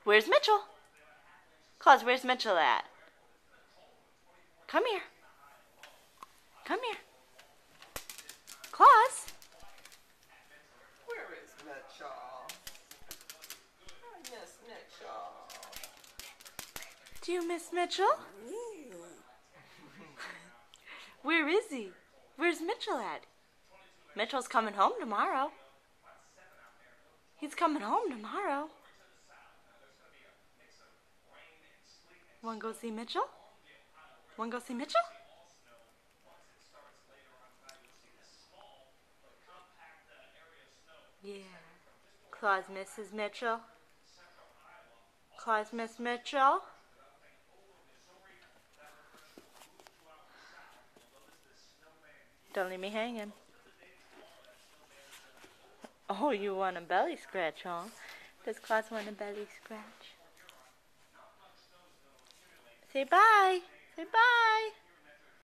Where's Mitchell? Claus, where's Mitchell at? Come here. Come here. Claus? Where is Mitchell? I miss Mitchell. Do you miss Mitchell? Where is he? Where's Mitchell at? Mitchell's coming home tomorrow. He's coming home tomorrow. Want to go see Mitchell? Want to go see Mitchell? Yeah. Claus misses Mitchell. Claus miss Mitchell. Don't leave me hanging. Oh, you want a belly scratch, huh? Does Claus want a belly scratch? Say bye. Say bye.